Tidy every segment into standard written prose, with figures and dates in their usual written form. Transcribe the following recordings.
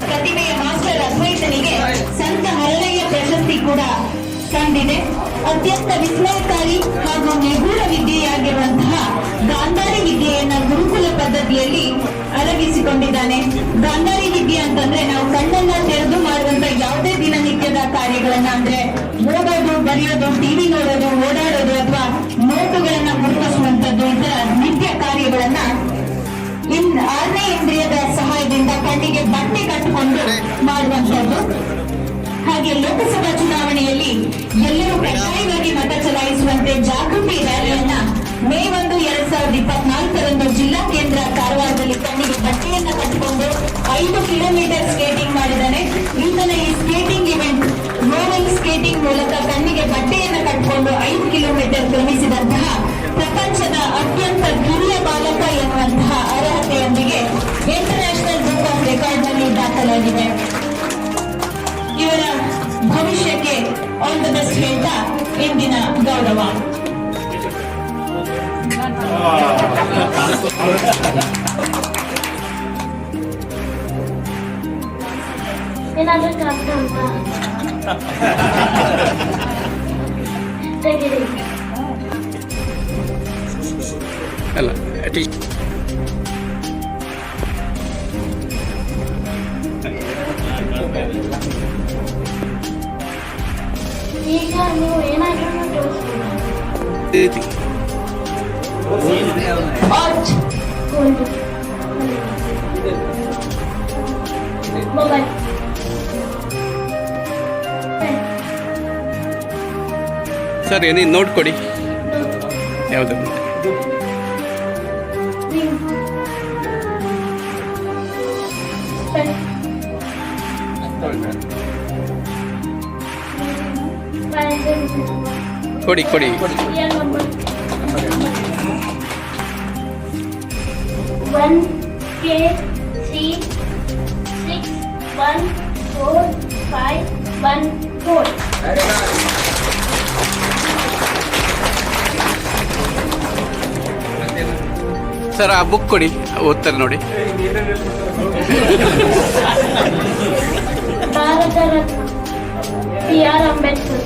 ಪ್ರತಿಮೆಯ ಮಾಸ್ಟರ್ ಅದ್ವೈತನಿಗೆ ಸಂತ ಹರಳಯ್ಯ ಪ್ರಶಸ್ತಿ ಕೂಡ ಸಂದಿದೆ. ಅತ್ಯಂತ ವಿಸ್ಮಯಕಾರಿ ಹಾಗೂ ನಿಗೂಢ ವಿದ್ಯೆಯಾಗಿರುವಂತಹ ಗಾಂಧಾರಿ ವಿದ್ಯೆಯನ್ನ ಗುರುಕುಲ ಪದ್ಧತಿಯಲ್ಲಿ ಅರಗಿಸಿಕೊಂಡಿದ್ದಾನೆ. ಗಾಂಧಾರಿ ವಿದ್ಯೆ ಅಂತಂದ್ರೆ ನಾವು ಕಣ್ಣನ್ನ ತೆರೆದು ಮಾಡುವಂತ ಯಾವುದೇ ದಿನನಿತ್ಯದ ಕಾರ್ಯಗಳನ್ನ, ಅಂದ್ರೆ ಓದೋದು, ಬರೆಯೋದು, ಟಿವಿ ನೋಡೋದು, ಓಡಾಡೋದು ಅಥವಾ ನೋಟುಗಳನ್ನ ಗುರುತಿಸುವಂತದ್ದು, ಈ ತರ ನಿತ್ಯ ಕಾರ್ಯಗಳನ್ನ ಆರನೇ ಇಂದ್ರಿಯದ ಸಹಾಯದಿಂದ ಕಣ್ಣಿಗೆ ಬಟ್ಟೆ ಕಟ್ಟಿಕೊಂಡು ಮಾಡುವಂತದ್ದು. ಹಾಗೆ ಲೋಕಸಭಾ ಚುನಾವಣೆಯಲ್ಲಿ ಎಲ್ಲರೂ ಕಡ್ಡಾಯವಾಗಿ ಮತ ಚಲಾಯಿಸುವಂತೆ ಜಾಗೃತಿ ರ್ಯಾಲಿಯನ್ನ ಮೇ 1, 2024 ಜಿಲ್ಲಾ ಕೇಂದ್ರ ಕಾರವಾರದಲ್ಲಿ ಕಣ್ಣಿಗೆ ಬಟ್ಟೆಯನ್ನ ಕಟ್ಟಿಕೊಂಡು 5 ಕಿಲೋಮೀಟರ್ ಸ್ಕೇಟಿಂಗ್ ಮಾಡಿದ್ದಾನೆ. ಇಂದಿನ ಈ ಸ್ಕೇಟಿಂಗ್ ಇವೆಂಟ್ ರೋಲರ್ ಸ್ಕೇಟಿಂಗ್ ಮೂಲಕ ಕಣ್ಣಿಗೆ ಬಟ್ಟೆಯನ್ನ ಕಟ್ಟಿಕೊಂಡು 5 ಕಿಲೋಮೀಟರ್ ಕ್ರಮಿಸಿದಂತಹ ಪ್ರಪಂಚದ ಅತ್ಯಂತ ಕಿರಿಯ ಬಾಲಕ ಎನ್ನುವಂತಹ ಅರ್ಹತೆಯೊಂದಿಗೆ ಇಂಟರ್ನ್ಯಾಷನಲ್ ಬುಕ್ ಆಫ್ ರೆಕಾರ್ಡ್ ನಲ್ಲಿ ದಾಖಲಾಗಿದೆ. ಇವರ ಭವಿಷ್ಯಕ್ಕೆ ಆಲ್ ದ ಬೆಸ್ಟ್ ಹೇಳ್ತಾ ಇಂದಿನ ಗೌರವ. ಏನಾದ್ರೂ ಕಷ್ಟ ಉಂಟಾ? ತೆಗಿರಿ. ಅಲ್ಲ ಅಟ್ಲೀಸ್ಟ್ ಈಗ ನೀವು ಏನಾದ್ರೂ ತೋರಿಸ್ತೀರಾ? ಮೊಬೈಲ್ ಸರ್ ಏನೇನು ನೋಡ್ಕೊಡಿ. ಯಾವುದು ಕೊಡಿ ಕೊಡಿ. 1KC6145114. ಸರ್ ಆ ಬುಕ್ ಕೊಡಿ, ಓದ್ತಾರೆ ನೋಡಿ. Bharat Ratna B.R. Ambedkar.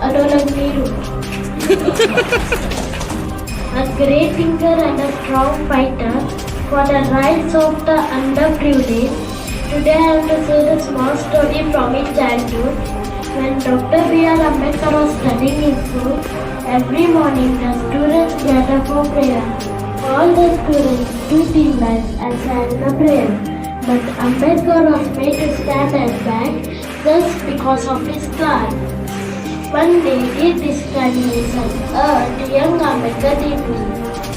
Adolf Nehru. A great thinker and a strong fighter for the rights of the underprivileged. Today I have to say the small story from his childhood. When Dr. B.R. Ambedkar was studying in school, every morning the students gather for prayer. All the students stood in line and sang the prayer. But Ambedkar was made to stand at back just because of his class. One day his discrimination hurt young Ambedkar deeply,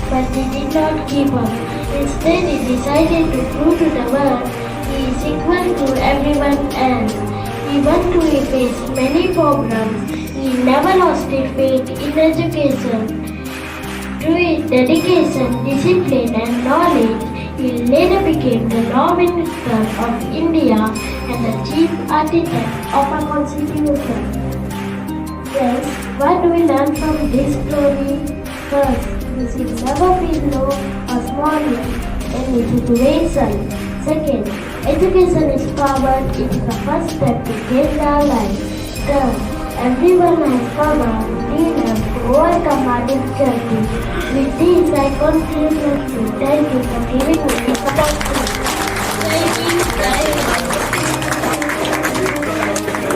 but he did not give up. Instead he decided to prove to the world he is equal to everyone else. Even though he faced many problems, he never lost his faith in education. Through his dedication, discipline and knowledge, he later became the Law Minister of India and the Chief Architect of our Constitution. Friends, what do we learn from this story? First, we should never feel low or small in any situation. Second, education is power. It is the first step to change our life. Third, everyone has power enough to overcome our difficulties. With this, I conclude. Thank you for giving me